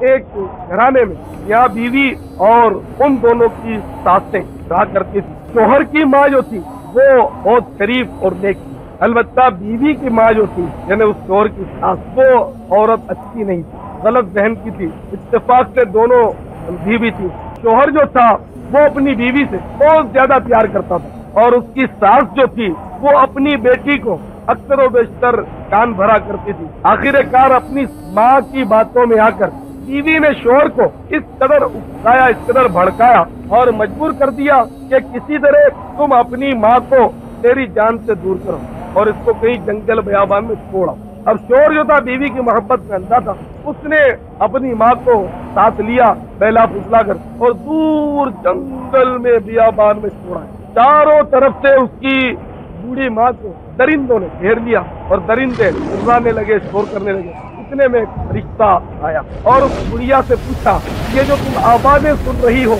एक घराने में यहाँ बीवी और उन दोनों की सासें रहा करती थी। शोहर की माँ जो थी वो बहुत शरीफ और नेक थी, अलबत्ता बीवी की माँ जो थी यानी उस शोहर की सास, वो औरत अच्छी नहीं थी, गलत जहन की थी। इत्तेफाक से दोनों बीवी थी। शोहर जो था वो अपनी बीवी से बहुत ज्यादा प्यार करता था और उसकी सास जो थी वो अपनी बेटी को अक्सर व बेशतर कान भरा करती थी। आखिरकार अपनी माँ की बातों में आकर बीवी ने शोहर को इस कदर उकसाया, इस कदर भड़काया और मजबूर कर दिया कि किसी तरह तुम अपनी माँ को तेरी जान से दूर करो और इसको कहीं जंगल बयाबान में छोड़ो। अब शोहर जो था बीवी की मोहब्बत में अंधा था, उसने अपनी माँ को साथ लिया पहला फुसला कर और दूर जंगल में बियाबान में छोड़ा। चारों तरफ से उसकी बूढ़ी माँ को दरिंदों ने घेर लिया और दरिंदे उड़ाने लगे, शोर करने लगे। इतने में एक फरिश्ता आया और उस बुढ़िया से पूछा, ये जो तुम आवाजें सुन रही हो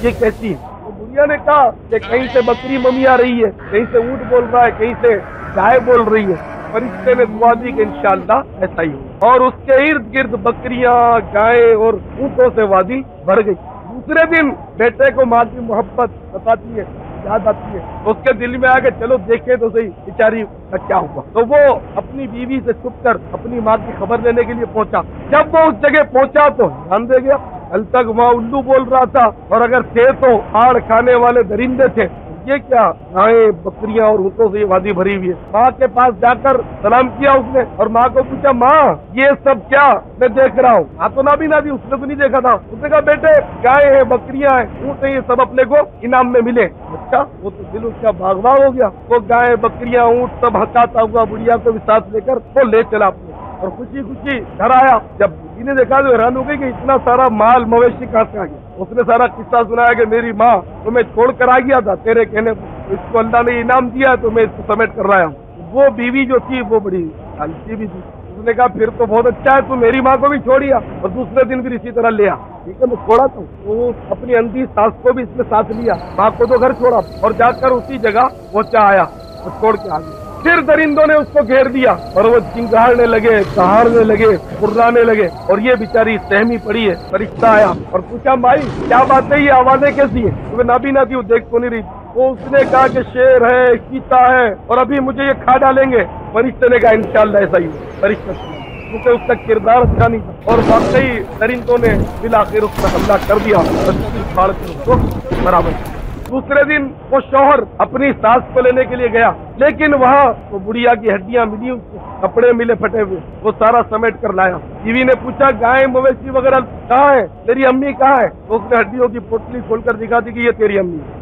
ये कैसी है? तो बुढ़िया ने कहा कि कहीं से बकरी मम्मी आ रही है, कहीं से ऊँट बोल रहा है, कहीं से गाय बोल रही है। फरिश्ते ने दुआ दी कि इंशाअल्लाह ऐसा ही हो और उसके इर्द गिर्द बकरियां, गायें और ऊँटों से वादी भर गई। दूसरे दिन बेटे को माँ की मोहब्बत बताती है, याद आती है, तो उसके दिल में आ गया चलो देखे तो सही बेचारी का क्या हुआ। तो वो अपनी बीवी से छुप कर अपनी माँ की खबर लेने के लिए पहुंचा। जब वो उस जगह पहुंचा तो ध्यान दे गया, कल तक वहाँ उल्लू बोल रहा था और अगर थे तो हाड़ खाने वाले दरिंदे थे। ये क्या, गायें, बकरियां और ऊँटों से ये वादी भरी हुई है। माँ के पास जाकर सलाम किया उसने और माँ को पूछा, माँ ये सब क्या मैं देख रहा हूँ? माँ तो ना भी उसने तो नहीं देखा था। उसने कहा बेटे गायें हैं, बकरियां हैं, ऊँट हैं, ये सब अपने को इनाम में मिले। अच्छा, वो तो दिल उसका बागवा हो गया। वो गायें, बकरियां, ऊँट सब हकाता हुआ बुढ़िया को भी साथ लेकर वो ले चला अपने और खुशी खुशी घर आया। जब बीवी ने देखा तो हैरान हो गई कि इतना सारा माल मवेशी कहाँ से आ गया। उसने सारा किस्सा सुनाया कि मेरी माँ तुम्हें छोड़ कर आ गया था तेरे कहने पर, इसको अल्लाह ने इनाम दिया तो मैं इसको समेट कर रहा हूँ। वो बीवी जो थी वो बड़ी लालची भी थी। उसने कहा फिर तो बहुत अच्छा है, तू मेरी माँ को भी छोड़िया और दूसरे दिन भी इसी तरह ले आ। ठीक है, मैं छोड़ा था। तो अपनी अंधी सास को भी इसने साथ लिया, माँ को तो घर छोड़ा और जाकर उसी जगह पहुंचा आया और छोड़ के आ गया। फिर दरिंदों ने उसको घेर दिया और वो चिंगारने लगे, सहारने लगे, कुर्राने लगे और ये बेचारी सहमी पड़ी है। फरिश्ता आया और पूछा, माई क्या बात है, ये आवाजें कैसी है? तो नाबी ना थी, वो देख तो नहीं रही। वो उसने कहा कि शेर है, चीता है और अभी मुझे ये खा डालेंगे। फरिश्ते ने कहा इंशाअल्लाह ऐसा ही हो। फरिश्ता क्योंकि उसका किरदार अच्छा नहीं था और वाकई दरिंदों ने बिलाखिर उस पर हमला कर दिया और फाड़ कर उसको बराबर। दूसरे दिन वो शौहर अपनी सास को लेने के लिए गया, लेकिन वहाँ वो बुढ़िया की हड्डियां मिली, उसको कपड़े मिले फटे हुए, वो सारा समेट कर लाया। बीवी ने पूछा, गाय मवेशी वगैरह कहाँ है, तेरी अम्मी कहाँ है? तो उसने हड्डियों की पोटली खोलकर दिखा दी कि ये तेरी अम्मी है।